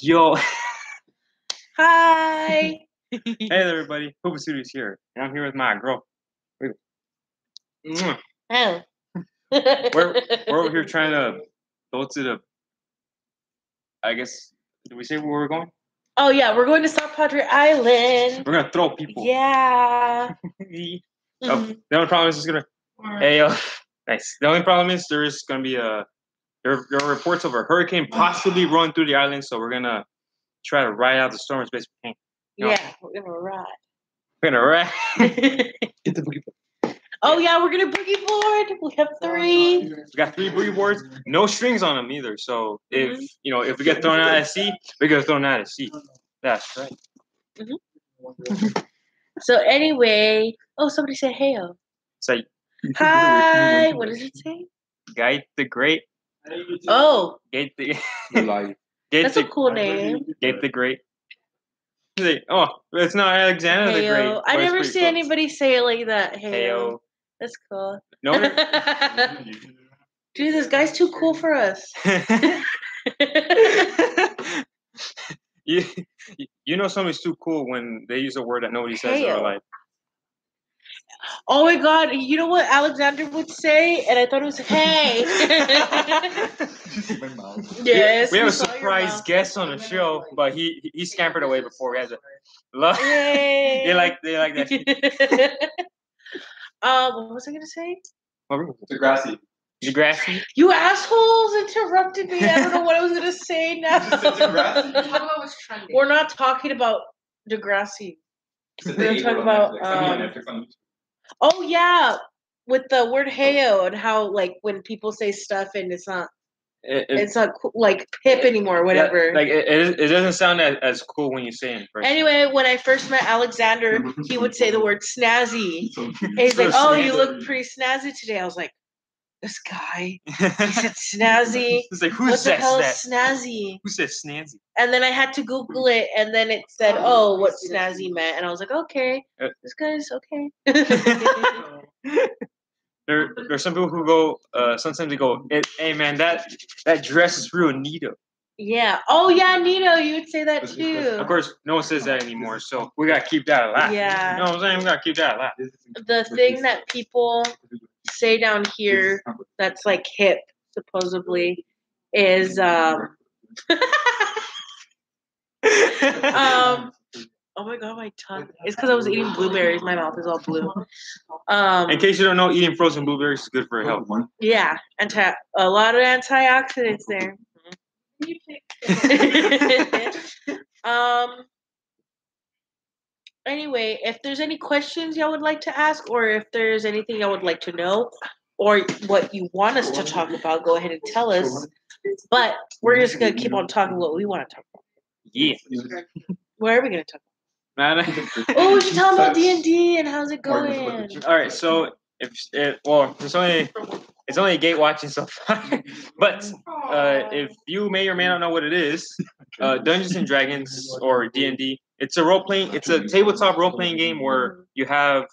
Yo. Hi. Hey there, everybody. Hope Studio's here. And I'm here with my girl. Oh. We're over here trying to go to the, I guess, did we say where we're going? Oh, yeah. We're going to South Padre Island. We're going to throw people. Yeah. The only problem is it's going to, nice. The only problem is there is going to be there are reports of a hurricane possibly rolling through the island, so we're going to try to ride out the storm as best we can. Yeah, we're going to ride. We're going to ride. Get the boogie board. Oh, yeah, we're going to boogie board. We have 3. We got 3 boogie boards, no strings on them either. So if if we get thrown out at sea, we get thrown out at sea. That's right. So anyway, somebody said hey-o. So hi. What does it say? Guide the Great. Oh. Gate the That's a cool name. Gate the Great. Oh, it's not Alexander the Great. I never see anybody say it like that. Hey-o. That's cool. No. Dude, this guy's too cool for us. You know somebody's too cool when they use a word that nobody says in real life. Oh my God! You know what Alexander would say, and I thought it was hey. Yes. We have a surprise guest on the show, but he scampered away before we had to. They like that. What was I gonna say? Degrassi. Degrassi. You assholes interrupted me. I don't know what I was gonna say now. We're not talking about Degrassi. We're talking about. Oh yeah, with the word "heyo" and how like when people say stuff and it's not like hip anymore, whatever. Yeah, like it doesn't sound as cool when you say it. Right? Anyway, when I first met Alexander, he would say the word "snazzy." And he's like, "Oh, you look pretty snazzy today." I was like, "This guy." He said "snazzy." It's like, what the hell is snazzy? Who says snazzy? And then I had to Google it, and then it said, "Oh, what snazzy meant," and I was like, "Okay, this guy's okay." There's some people who go. Sometimes they go, "Hey man, that dress is real neato." Yeah. Oh yeah, neato. You would say that too. Of course, no one says that anymore, so we gotta keep that alive. Yeah. You know what I'm saying? We gotta keep that alive. The thing that people say down here that's like hip, supposedly, is oh my God, my tongue. It's because I was eating blueberries. My mouth is all blue. In case you don't know, eating frozen blueberries is good for your health. Yeah, a lot of antioxidants there. Anyway, if there's any questions y'all would like to ask, or if there's anything y'all would like to know, or what you want us to talk about, go ahead and tell us. But we're just gonna keep on talking what we want to talk about. Yeah. What are we gonna talk about? Oh, we should talk about D&D and how's it going. All right, so it's only a gate watching so far, but if you may or may not know what it is, Dungeons and Dragons or D&D, it's a tabletop role playing game where you have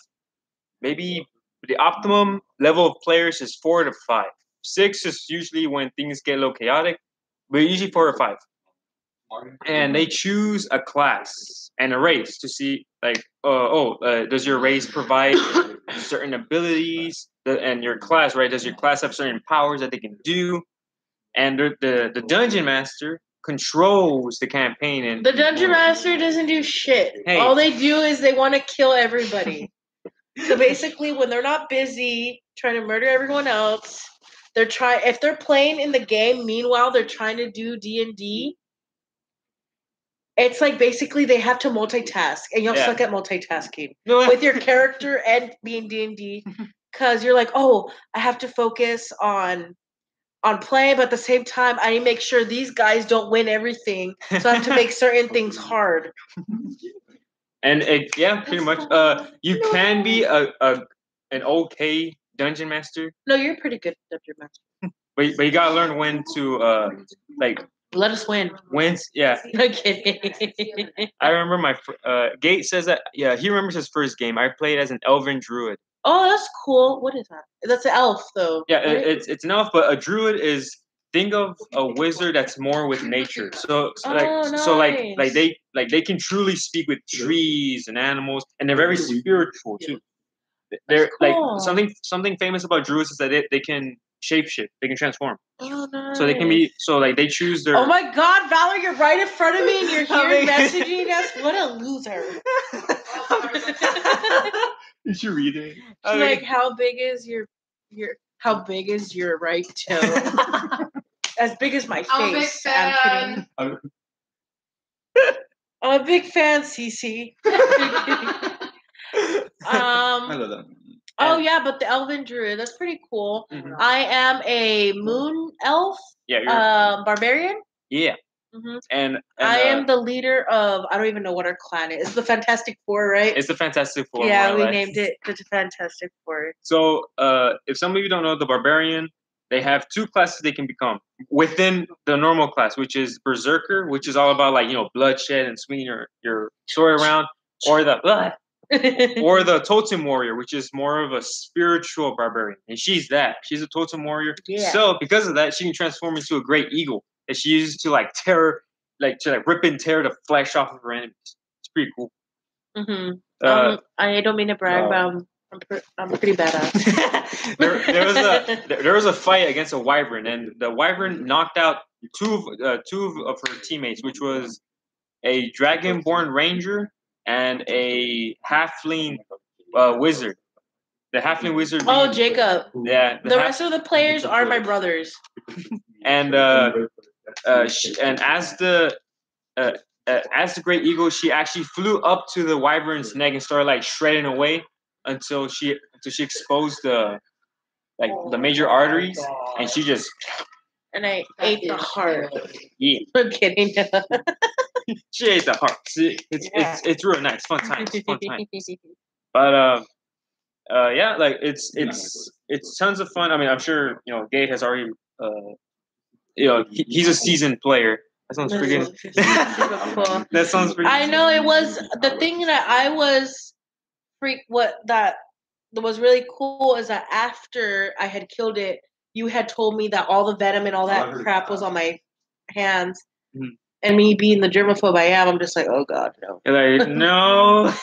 maybe the optimum level of players is 4 to 5. 6 is usually when things get a little chaotic, but usually 4 or 5. And they choose a class and a race to see, like, does your race provide certain abilities? And your class, right? Does your class have certain powers that they can do? And the dungeon master controls the campaign. And the dungeon master doesn't do shit. Hey. All they do is they want to kill everybody. So basically, when they're not busy trying to murder everyone else, if they're playing in the game, meanwhile they're trying to do D&D. It's like basically they have to multitask, and you'll suck at multitasking with your character and being D&D, because you're like, oh, I have to focus on playing, but at the same time, I need to make sure these guys don't win everything, so I have to make certain things hard. And pretty much. You can be an okay dungeon master. No, you're a pretty good dungeon master. But you gotta learn when to let us win. Wins, yeah. No kidding. I remember my Gate says that he remembers his first game. I played as an elven druid. Oh, that's cool. What is that? That's an elf, though. Yeah, right? It's an elf, but a druid is think of a wizard that's more with nature. So nice. they can truly speak with trees and animals, and they're very spiritual too. They're cool. like something famous about druids is that they can shapeshift. They can transform. Oh, nice. So they can be they choose their. Oh my God, Valor, you're right in front of me, and you're here messaging us. What a loser! You should read it. She's like, how big is your right toe? As big as my face. I'm kidding. I'm a big fan, Cece. I love that. Oh yeah, but the elven druid, that's pretty cool. Mhm. I am a moon elf. Yeah, you're barbarian. Yeah. Mm-hmm. And I am the leader of, I don't even know what our clan is. It's the Fantastic Four, right? It's the Fantastic Four. Yeah, we named it the Fantastic Four. So, if some of you don't know, the Barbarian, they have two classes they can become within the normal class, which is Berserker, which is all about bloodshed and swinging your sword around, or the Totem Warrior, which is more of a spiritual barbarian, and she's a Totem Warrior. Yeah. So because of that, she can transform into a great eagle that she uses to rip and tear the flesh off of her enemies. It's pretty cool. Mm-hmm. I don't mean to brag, but I'm pretty badass. there was a fight against a wyvern, and the wyvern knocked out two of her teammates, which was a dragonborn ranger and a halfling wizard. The halfling wizard. Oh, Jacob. Yeah. The rest of the players are my brothers. And as the great eagle, she actually flew up to the wyvern's neck and started shredding away until she exposed the major arteries, and she just. And I ate the heart. Yeah. I'm kidding. She ate the heart. It's real nice, fun times. But yeah, it's tons of fun. I mean, I'm sure Gabe has already he's a seasoned player. That sounds pretty good. Cool. That sounds pretty. I know it was the thing that I was that was really cool is that after I had killed it, you had told me that all the venom and all that crap was on my hands. Mm-hmm. And me being the germaphobe I am, I'm just like, oh God, no. You're like, no.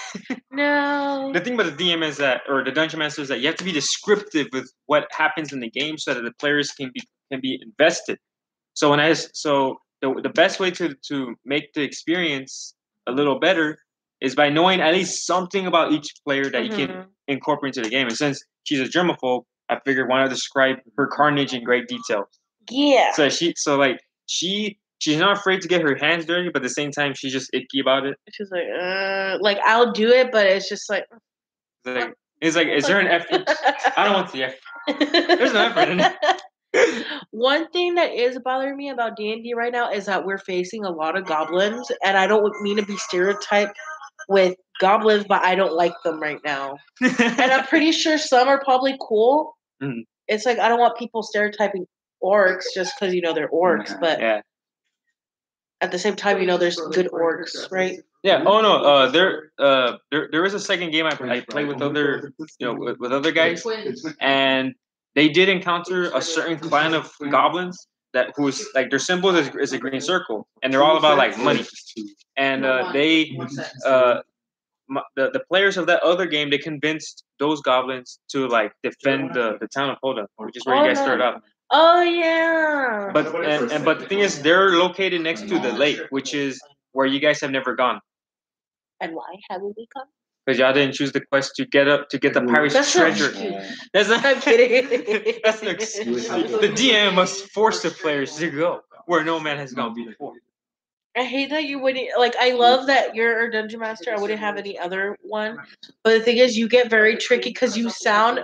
No. The thing about the DM is that, or the Dungeon Master, is that you have to be descriptive with what happens in the game so that the players can be invested. So the best way to make the experience a little better is by knowing at least something about each player that you can incorporate into the game. And since she's a germaphobe, I figured why not describe her carnage in great detail. Yeah. So she's not afraid to get her hands dirty, but at the same time she's just icky about it. She's like I'll do it, but it's just like. Is there an effort? I don't want the effort. There's no effort in it. One thing that is bothering me about D&D right now is that we're facing a lot of goblins, and I don't mean to be stereotyped with goblins, but I don't like them right now. And I'm pretty sure some are probably cool. Mm-hmm. It's like I don't want people stereotyping orcs just because they're orcs, but at the same time, there's good orcs, right? Yeah. Oh no. There is a second game I played with other with other guys, and they did encounter a certain clan of goblins who's their symbol is a green circle, and they're all about money, and the players of that other game, they convinced those goblins to defend the town of Hoda, which is where you guys started out. Oh yeah. But the thing is, they're located next to the lake, which is where you guys have never gone. And why haven't we gone? Because y'all didn't choose the quest to get the pirate's treasure. That's not. I'm kidding. That's the excuse. The DM must force the players to go where no man has gone before. I hate that you wouldn't I love that you're a dungeon master. I wouldn't have any other one. But the thing is, you get very tricky because you sound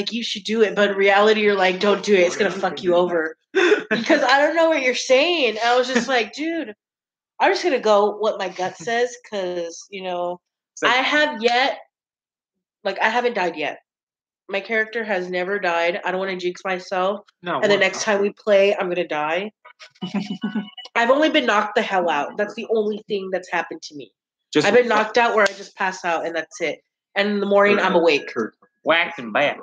you should do it, but in reality, you're like, don't do it. It's gonna fuck you over. Because I don't know what you're saying. I was just like, dude, I'm just gonna go what my gut says, because I haven't died yet. My character has never died. I don't want to jinx myself. No. And the next time we play, I'm gonna die. I've only been knocked the hell out. That's the only thing that's happened to me. I've been knocked out where I just pass out and that's it. And in the morning, I'm awake. Whacked and bashed.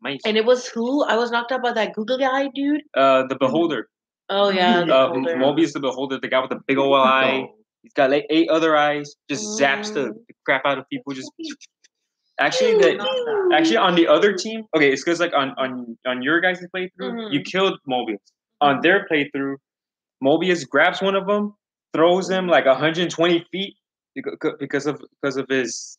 mice. And it was who? I was knocked out by that Google guy, dude. The Beholder. Oh yeah, the Beholder. Mobius the Beholder, the guy with the big old eye. He's got like 8 other eyes. Just zaps the crap out of people. Just actually on the other team. Okay, it's because like on your guys' playthrough, you killed Mobius. On their playthrough, Mobius grabs one of them, throws him like 120 feet because of his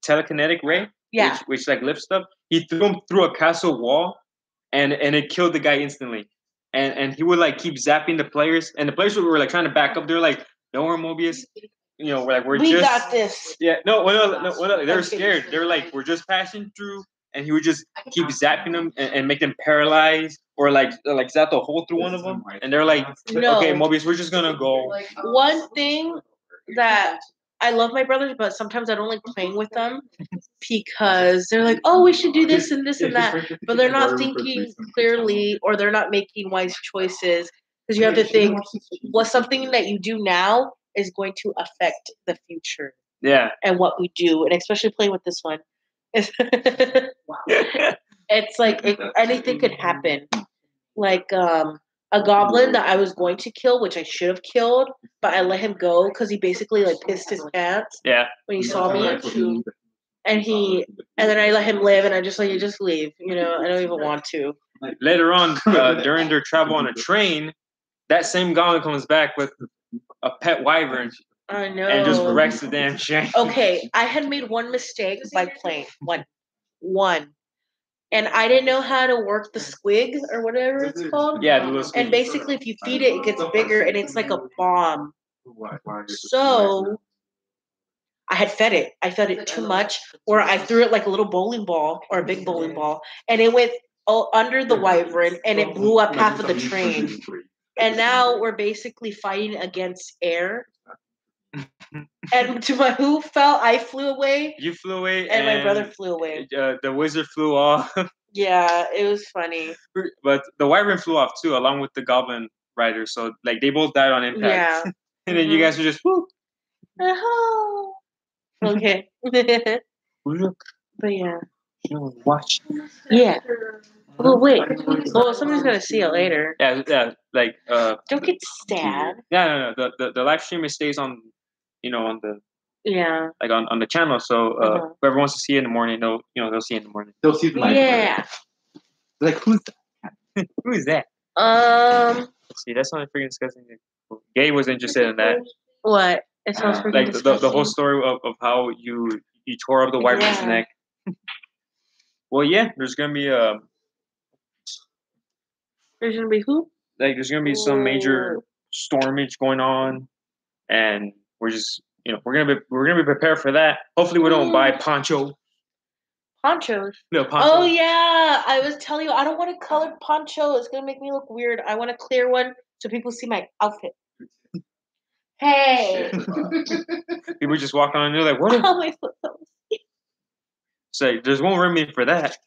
telekinetic ray. Yeah. Which like lifts stuff. He threw him through a castle wall, and it killed the guy instantly. And he would like keep zapping the players, and the players were like trying to back up. They're like, "Don't worry, Mobius. You know, we just got this." Yeah, no, they were scared. They were like, "We're just passing through," and he would just keep zapping them and make them paralyzed, or like zap a hole through one of them. And they're like, No. "Okay, Mobius, we're just gonna go." One thing that I love my brothers, but sometimes I don't like playing with them because they're like, "Oh, we should do this and this and that," but they're not thinking clearly, or they're not making wise choices. Because you have to think, what's something that you do now is going to affect the future. Yeah. And what we do, and especially playing with this one, it's like anything could happen. Like a goblin that I was going to kill, which I should have killed, but I let him go because he basically like pissed his pants. Yeah. When he saw me, and then I let him live, and I just like, you just leave. You know, I don't even want to. Later on, during their travel on a train, that same goblin comes back with a pet wyvern. I know. And just wrecks the damn train. Okay, I had made one mistake by playing one. And I didn't know how to work the squig or whatever it's called. Yeah, the little squig. And basically, if you feed it, it gets bigger, and it's like a bomb. So I had fed it. I fed it too much, or I threw it like a little bowling ball or a big bowling ball, and it went under the wyvern, and it blew up half of the train. And now we're basically fighting against air. And to my who fell, I flew away. You flew away, and my brother flew away. The wizard flew off. Yeah, it was funny. But the wyvern flew off too, along with the goblin rider. So like they both died on impact. Yeah. And then you guys were just whoop. Okay. Look. But yeah. Watch. Yeah. Oh wait. Well, somebody's gonna see it later. Yeah. Like Don't get stabbed. Yeah, no. The live stream it stays on, on the like on the channel. So whoever wants to see it in the morning, they'll see it in the morning. They'll see the live. Yeah. Like who's that? Who is that? Let's see, that's not freaking disgusting. Gay was interested in that. What? It sounds freaking like disgusting. the whole story of how you tore up the wyvern's neck. Well, yeah, there's gonna be There's gonna be who? Like there's gonna be some major stormage going on, and we're just we're gonna be prepared for that. Hopefully, we don't buy ponchos. Ponchos. No ponchos. Oh yeah, I was telling you I don't want a colored poncho. It's gonna make me look weird. I want a clear one so people see my outfit. Hey. People just walk on and they're like, "What?" Oh my foot. Say, there's one remedy for that.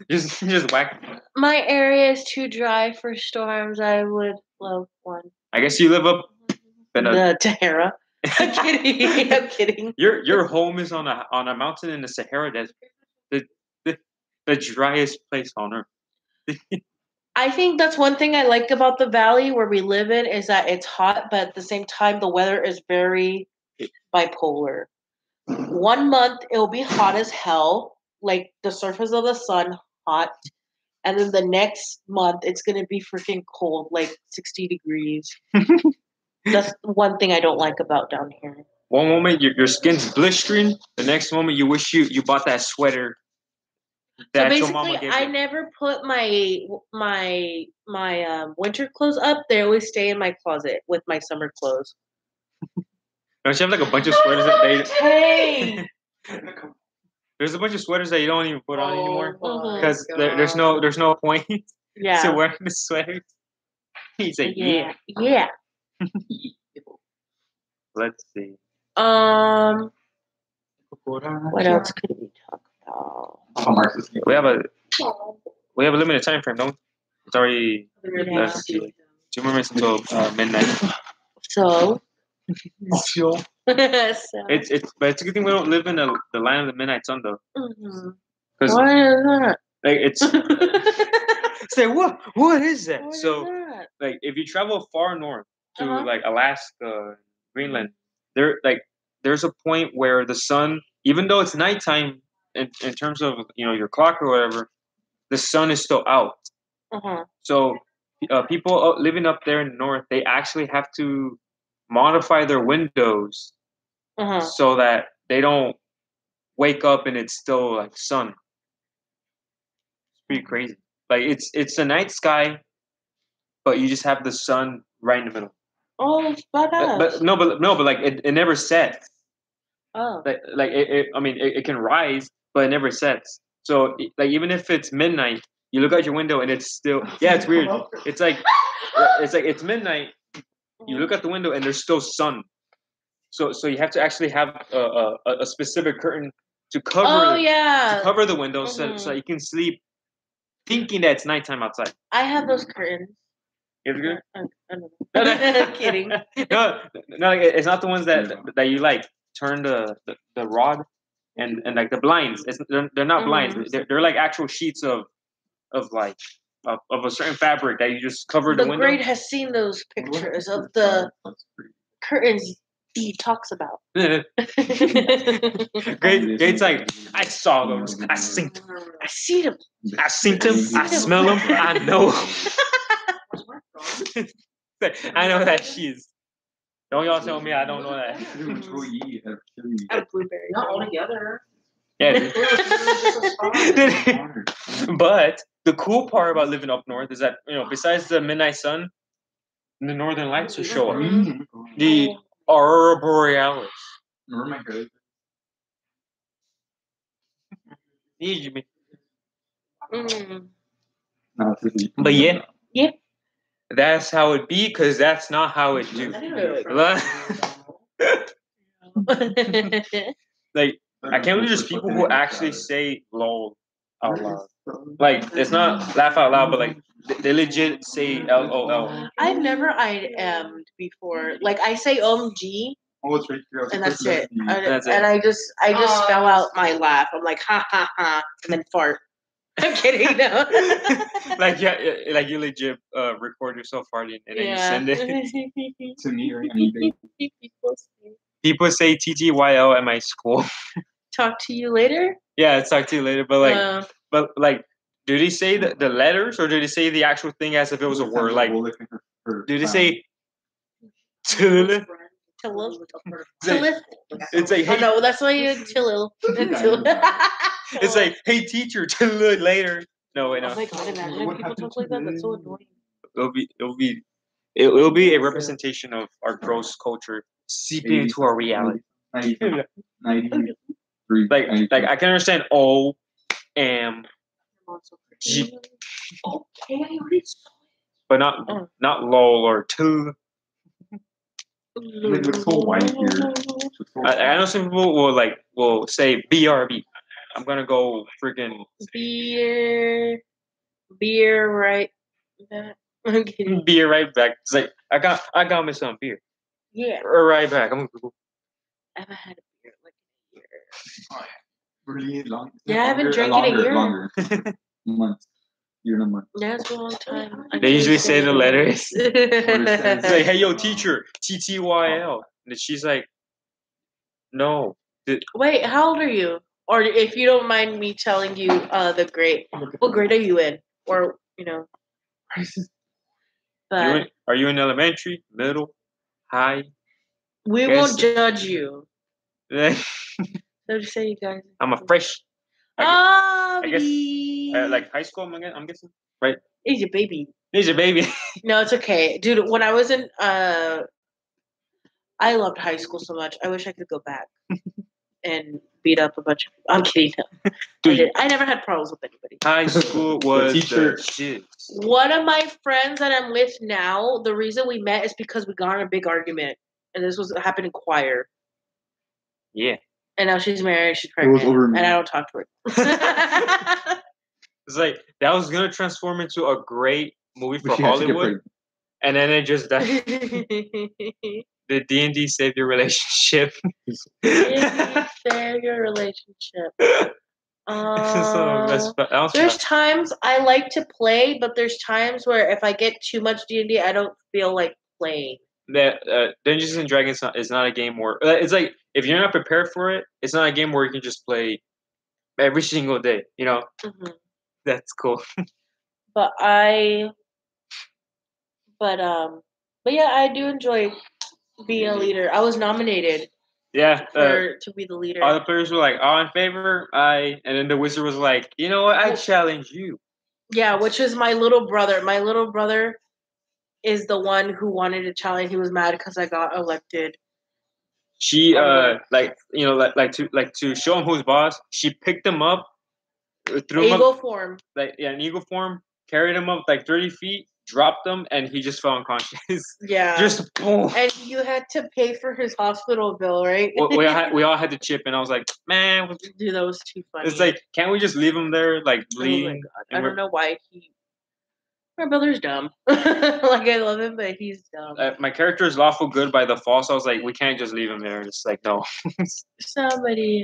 just whack. My area is too dry for storms. I would love one. I guess you live up in the Sahara. I'm kidding. I'm kidding. Your home is on a mountain in the Sahara Desert, the driest place on earth. I think that's one thing I like about the valley where we live in is that it's hot, but at the same time the weather is very bipolar. 1 month it'll be hot as hell, like the surface of the sun hot, and then the next month it's gonna be freaking cold, like 60 degrees. That's one thing I don't like about down here. One moment your skin's blistering, the next moment you wish you bought that sweater. So basically, I never put my winter clothes up. They always stay in my closet with my summer clothes. Don't you have like a bunch of sweaters that they? Hey. There's a bunch of sweaters that you don't even put on anymore because there's no point to wearing the sweaters. He's like, yeah. Let's see. What else could we talk about? We have a limited time frame, don't we? It's already 2 more minutes until midnight. So It's but it's a good thing we don't live in the land of the midnight sun though. Because What is that? like it's say what is that? What So is that? like if you travel far north to Uh-huh. like Alaska, Greenland, there's a point where the sun, even though it's nighttime in terms of your clock or whatever, the sun is still out. So people living up there in the north, they actually have to modify their windows so that they don't wake up and it's still like sun. It's pretty crazy. Like it's a night sky, but you just have the sun right in the middle. Oh, it's badass. But like it never sets. Oh. Like it can rise, but it never sets. So like even if it's midnight, you look out your window and it's still it's weird. It's like it's midnight. You look out the window and there's still sun. So you have to actually have a specific curtain to cover to cover the window so that you can sleep thinking that it's nighttime outside. I have those curtains. It's good. I don't know. Kidding. No, it's not the ones that you like turn the rod and like the blinds. They're not blinds. They're like actual sheets of a certain fabric that you just cover the window. The grade has seen those pictures of the curtains he talks about. Grade's like, I saw those. I seen them. I see them. I seen them. I smell them. I know. I know that she's. Don't y'all tell me I don't know that. A blueberry. Not all together. Yeah. But the cool part about living up north is that besides the midnight sun, the northern lights will show up. The aurora borealis. Remember my grade? But yeah. Yeah. That's how it be, because that's not how it do. Like, I can't believe there's people who actually say lol out loud. Like, it's not laugh out loud, but like, they legit say LOL. I've never IM'd before. Like, I say OMG, Oh, it's right here. and that's it. That's it. And I just spell out my laugh. I'm like, ha ha ha, and then fart. I'm kidding, no. Like you legit record yourself farting and then you send it to me, right? People say TTYL at my school. Talk to you later? Yeah, it's talk to you later. But like, do they say the letters or do they say the actual thing as if it was a word? Like, do they say Tillil? It's like, hey, oh no, that's why you Tillil. It's like, hey teacher, Tillil later. No, wait, no. Oh my god, imagine if people talk like that. That's so annoying. It'll be a representation of our gross culture seeping into our reality. 93. Like I can understand O, M, G, but not lol or two. It looks so white here. I know some people will say BRB. I'm gonna go freaking beer right back. I'm kidding. Beer right back. It's like I got me some beer. Yeah. Right back. I haven't had a beer like a year. Oh, really long. Yeah, I haven't drank in a year. Longer. Months. Year and a month. Yeah, it's been a long time. They usually say the letters. It's like, hey, yo, teacher, TTYL. And she's like, no. Wait, how old are you? Or if you don't mind me telling you the grade. What grade are you in? Or, But are you in elementary, middle, high? We won't judge you. So you say, you guys? I'm a fresh. I guess like high school. I'm guessing, right? He's your baby. He's your baby. No, it's okay, dude. When I was in, I loved high school so much. I wish I could go back and beat up a bunch of. I'm kidding. Dude, I never had problems with anybody. High school was teacher. Shit. One of my friends that I'm with now, the reason we met is because we got in a big argument, and this happened in choir. Yeah. And now she's married, she's pregnant, and I don't talk to her. It's like that was gonna transform into a great movie for Hollywood, and then it just died. Did D&D save your relationship? D&D save your relationship. There's times I like to play, but there's times where if I get too much D&D, I don't feel like playing. That Dungeons and Dragons is not a game where it's like if you're not prepared for it, it's not a game where you can just play every single day. You know, that's cool. But yeah, I do enjoy being a leader. I was nominated. Yeah, to be the leader. All the players were like, "All in favor?" And then the wizard was like, "You know what? I challenge you." Yeah, which is my little brother. My little brother is the one who wanted to challenge. He was mad because I got elected. She like to show him who's boss. She picked him up, threw him eagle up, form. in eagle form, carried him up like 30 feet, dropped him, and he just fell unconscious. Yeah, just boom. And you had to pay for his hospital bill, right? we all had to chip in. I was like, man, dude, that was too funny. It's like, can't we just leave him there, like bleeding? Oh my God. I don't know why my brother's dumb. Like, I love him, but he's dumb. My character is lawful good by default, so I was like, we can't just leave him there. It's like, no. Somebody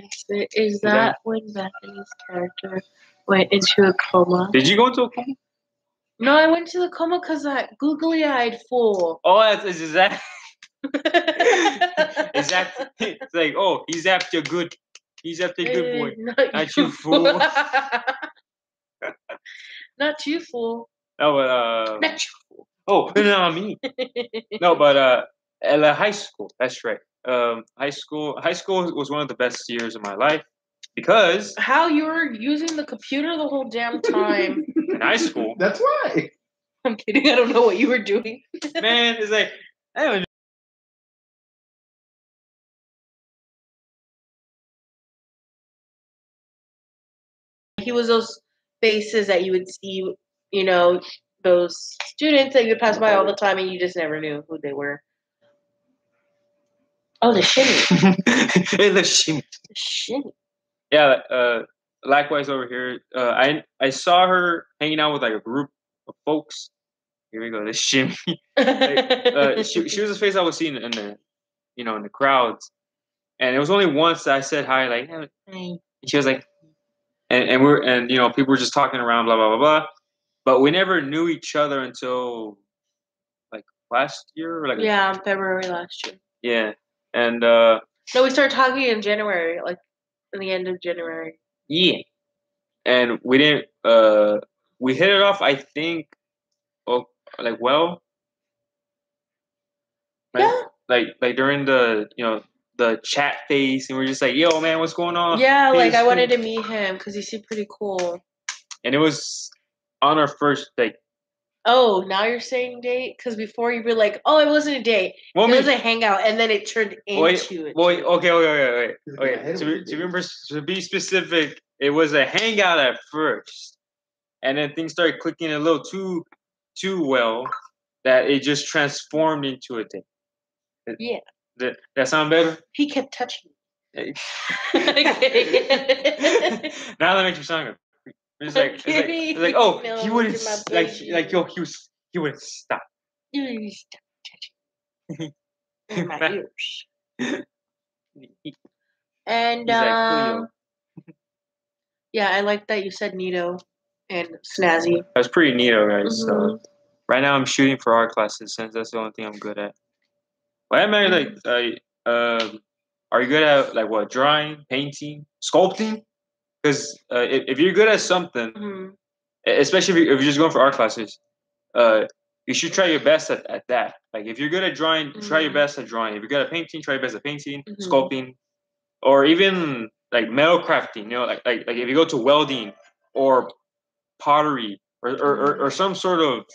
is that when Bethany's character went into a coma? Did you go into a coma? No, I went to the coma because that googly-eyed fool. Oh, is that? Exactly. It's like, oh, he's after good. He's after good boy. Not you fool. Not you fool. No, but Not you fool. Oh, no, me. No, but at high school. That's right. High school was one of the best years of my life because how you were using the computer the whole damn time in high school. That's why. I'm kidding. I don't know what you were doing. Man, it's like I don't know. He was those faces that you would see, you know, those students that you would pass by all the time and you just never knew who they were. Oh, the shimmy. The shimmy. The shimmy. Yeah, likewise over here. I saw her hanging out with like a group of folks. Here we go, the shimmy. She was a face I was seeing in the in the crowds. And it was only once that I said hi, like, hey. And she was like, and people were just talking around, blah blah blah blah. But we never knew each other until like last year, or like February last year. Yeah, and no, we started talking in January, like in the end of January. Yeah, and we didn't. We hit it off, I think. Oh, like well. Yeah. Like during the the chat phase, and we're just like, yo, man, what's going on? Yeah, like I wanted to meet him because he seemed pretty cool. And it was on our first date. Oh, now you're saying date? Because before you were like, oh, it wasn't a date. It was a hangout, and then it turned into it. Wait. Okay. To be specific, it was a hangout at first, and then things started clicking a little too well that it just transformed into a date. Yeah. That sound better? He kept touching me. Now that makes you sound good. It's like oh, no, he wouldn't he wouldn't stop. You wouldn't stop touching in my ears. And yeah, I like that you said neato and snazzy. That's pretty neato, guys. Mm-hmm. So right now I'm shooting for art classes since that's the only thing I'm good at. Why am I are you good at like what, drawing, painting, sculpting? Because if you're good at something, especially if you're just going for art classes, you should try your best at that. Like if you're good at drawing, try your best at drawing. If you're good at painting, try your best at painting, sculpting, or even like metal crafting. Like if you go to welding or pottery or some sort of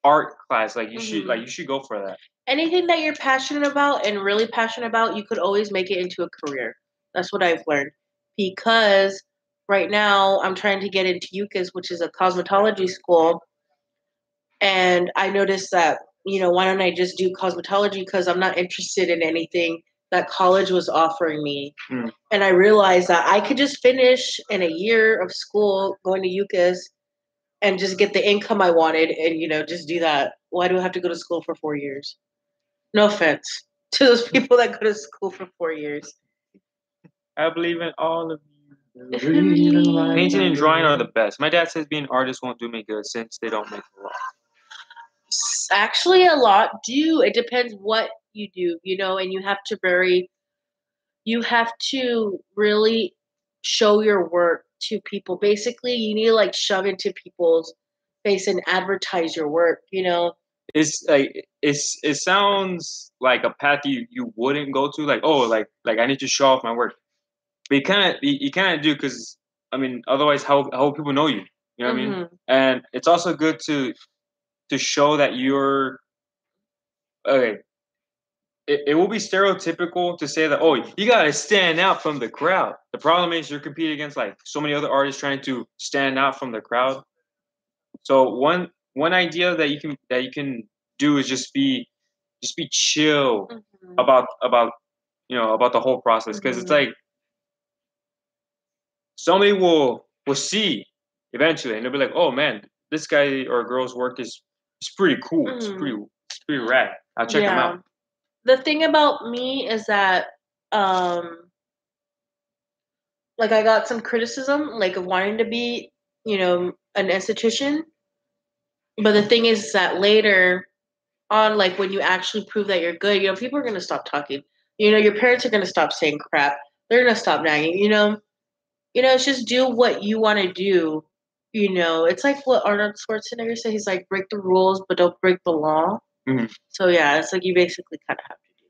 art class, like you should go for that. Anything that you're passionate about and really passionate about, you could always make it into a career. That's what I've learned. Because right now I'm trying to get into UCAS, which is a cosmetology school. And I noticed that, why don't I just do cosmetology? Because I'm not interested in anything that college was offering me. And I realized that I could just finish in a year of school going to UCAS and just get the income I wanted and, just do that. Why do I have to go to school for 4 years? No offense to those people that go to school for 4 years. I believe in all of you. Painting Painting and drawing are the best. My dad says being an artist won't do me good since they don't make a lot. Actually, a lot do. It depends what you do, and you have to really show your work to people. Basically, you need to like shove into people's face and advertise your work, It's like it sounds like a path you wouldn't go to. Like, oh, like I need to show off my work. But you kind of do, because I mean, otherwise, how will people know you? You know what I mean? And it's also good to show that you're okay. It will be stereotypical to say that, oh, you gotta stand out from the crowd. The problem is you're competing against like so many other artists trying to stand out from the crowd. So one idea that you can do is just be chill about about the whole process, because it's like somebody will see eventually, and they'll be like, oh man, this guy or girl's work is pretty cool. It's pretty rad. I'll check them out. The thing about me is that like I got some criticism like of wanting to be, an esthetician. But the thing is that later on, like when you actually prove that you're good, people are gonna stop talking. Your parents are gonna stop saying crap. They're gonna stop nagging, it's just do what you want to do. It's like what Arnold Schwarzenegger said. He's like, break the rules, but don't break the law. So yeah, it's like you basically kind of have to do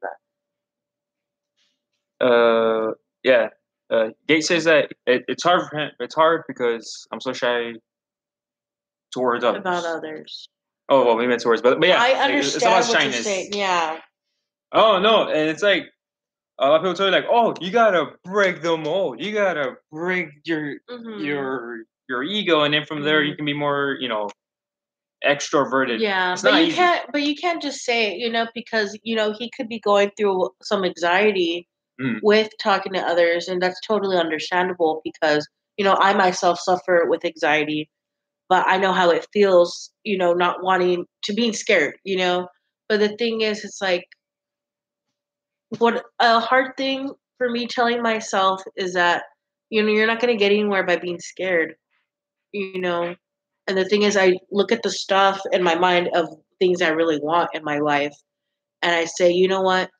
that. Yeah. Gates says that it's hard for him. It's hard because I'm so shy towards others. About others. Oh well, we meant towards, but yeah, I understand it's about what shyness. you're saying. Yeah. Oh no, and it's like a lot of people tell you like, oh, you gotta break the mold. You gotta break your ego, and then from there you can be more, extroverted. Yeah, but you can't. But you can't just say it, because he could be going through some anxiety with talking to others, and that's totally understandable because I myself suffer with anxiety, but I know how it feels, not wanting to being scared, But the thing is, it's like what a hard thing for me telling myself is that you're not going to get anywhere by being scared, And the thing is, I look at the stuff in my mind of things I really want in my life, and I say, you know what?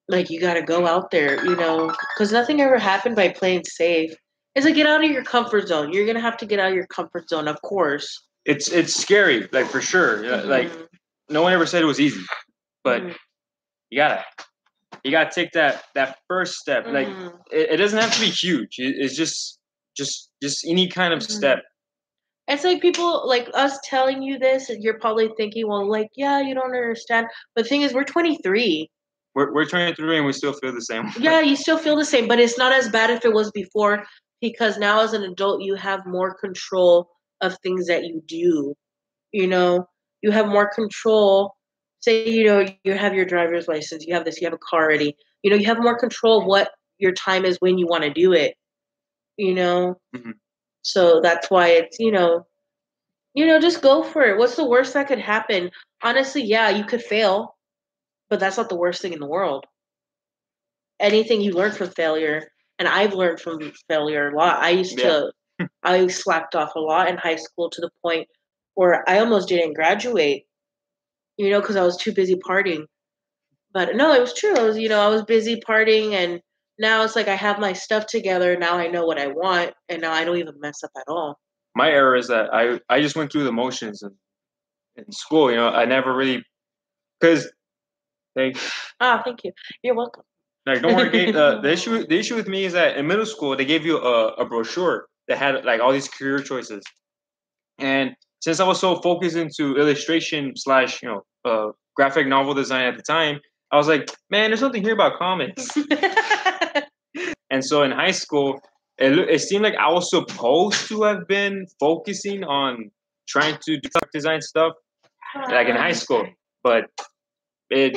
Like, you got to go out there, because nothing ever happened by playing safe. It's like, get out of your comfort zone. You're going to have to get out of your comfort zone, of course. It's scary, like, for sure. Like, no one ever said it was easy, but you gotta take that first step. Like, it doesn't have to be huge. It's just any kind of step. It's like people like us telling you this, and you're probably thinking, well, like, yeah, you don't understand. But the thing is, we're 23. We're 23 and we still feel the same. Yeah, you still feel the same, but it's not as bad if it was before, because now as an adult, you have more control of things that you do. You have more control. Say, you have your driver's license, you have this, you have a car already. You have more control of what your time is when you want to do it. So that's why it's, just go for it. What's the worst that could happen? Honestly, yeah, you could fail, but that's not the worst thing in the world. Anything you learn from failure, and I've learned from failure a lot. I slacked off a lot in high school to the point where I almost didn't graduate, because I was too busy partying. But no, it was true. I was busy partying, and now it's like I have my stuff together. Now I know what I want, and now I don't even mess up at all. My error is that I just went through the motions in school. I never really, because thank you. You're welcome. Like, don't worry. The issue with me is that in middle school they gave you a brochure that had like all these career choices, and since I was so focused into illustration / graphic novel design at the time, I was like, man, there's something here about comics. And so in high school, it seemed like I was supposed to have been focusing on trying to do design stuff, like in high school, but I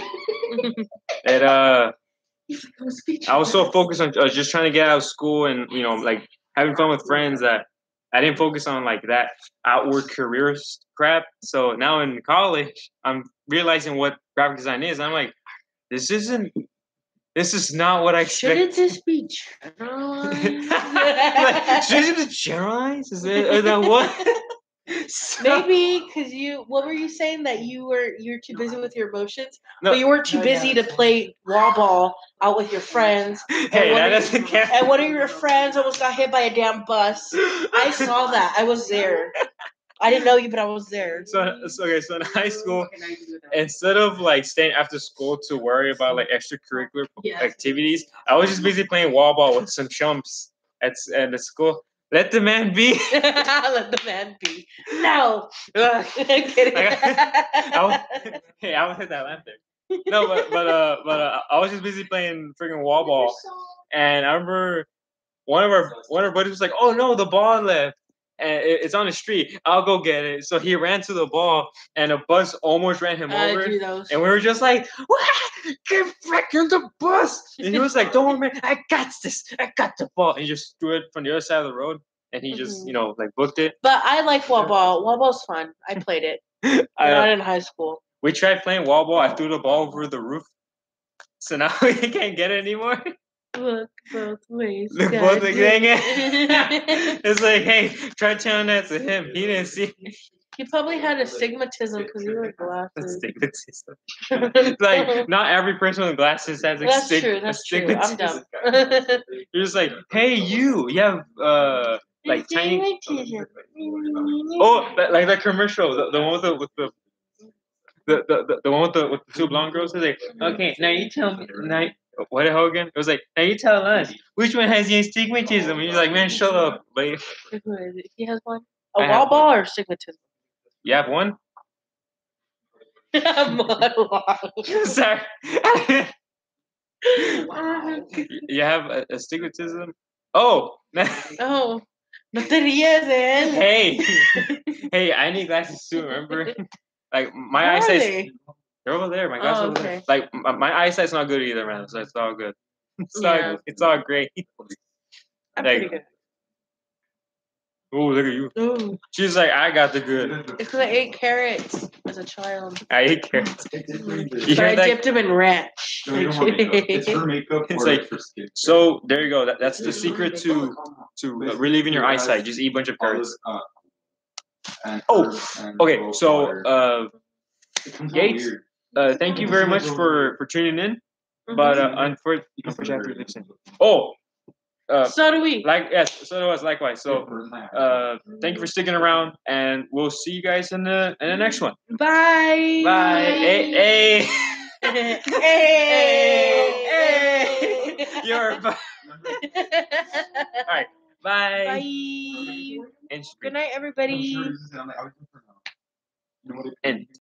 was so focused on just trying to get out of school and like having fun with friends that I didn't focus on like that outward career crap. So now in college, I'm realizing what graphic design is. I'm like, this is not what I expected. Shouldn't this be generalized? Like, shouldn't it be generalized? Is that what? Maybe because what were you saying that you're too busy with your emotions, No. but you weren't too busy to play wall ball out with your friends. Hey, that doesn't count. And one of your friends almost got hit by a damn bus. I saw that. I was there. I didn't know you, but I was there. So in high school, instead of like staying after school to worry about like extracurricular activities, I was just busy playing wall ball with some chumps at the school. Let the man be. Let the man be. No. Kidding. I would hit that lamp there. No, but I was just busy playing freaking wall ball, and I remember one of our buddies was like, "Oh no, the ball left." And it's on the street. I'll go get it. So he ran to the ball, and a bus almost ran him over. And we were just like, "What? Get back in the bus!" And he was like, "Don't worry, man. I got this. I got the ball." And he just threw it from the other side of the road, and he just, like booked it. But I like wall ball. Wall ball's fun. I played it. Not in high school. We tried playing wall ball. I threw the ball over the roof, so now we can't get it anymore. Look both ways. Look both ways. Dang it. It's like, hey, try telling that to him. He didn't see. He probably had astigmatism because he wore glasses. Astigmatism. Like, not every person with glasses has astigmatism. That's true. I'm dumb. You're just like, hey, you have like tiny. Oh, like that commercial, the one with the one with the two blonde girls. Is like, okay, now you tell me. What the hell again? It was like, now you tell us which one has the astigmatism. And you're like, man, shut up, buddy. He has one. A wall ball or astigmatism? You have one? Sorry. You have astigmatism? Oh. Oh. No te ríes, eh? Hey, I need glasses too, remember? Like, my eyesight. They're over there. My glasses over there. Like, my eyesight's not good either, man. So it's all good. It's all great. I'm pretty good. Oh, look at you. Ooh. She's like, I got the good. It's because I ate carrots as a child. I ate carrots. But I dipped them in ranch. It's for makeup. It's like, so there you go. That's the secret to relieving your eyesight. Just eat a bunch of carrots. Okay. So, Gates, thank you very much for tuning in. But unfortunately, so do we. So do us likewise. So, thank you for sticking around, and we'll see you guys in the next one. Bye. Bye. Hey. Hey. You're bye. All right. Bye. Bye. Good night, everybody. And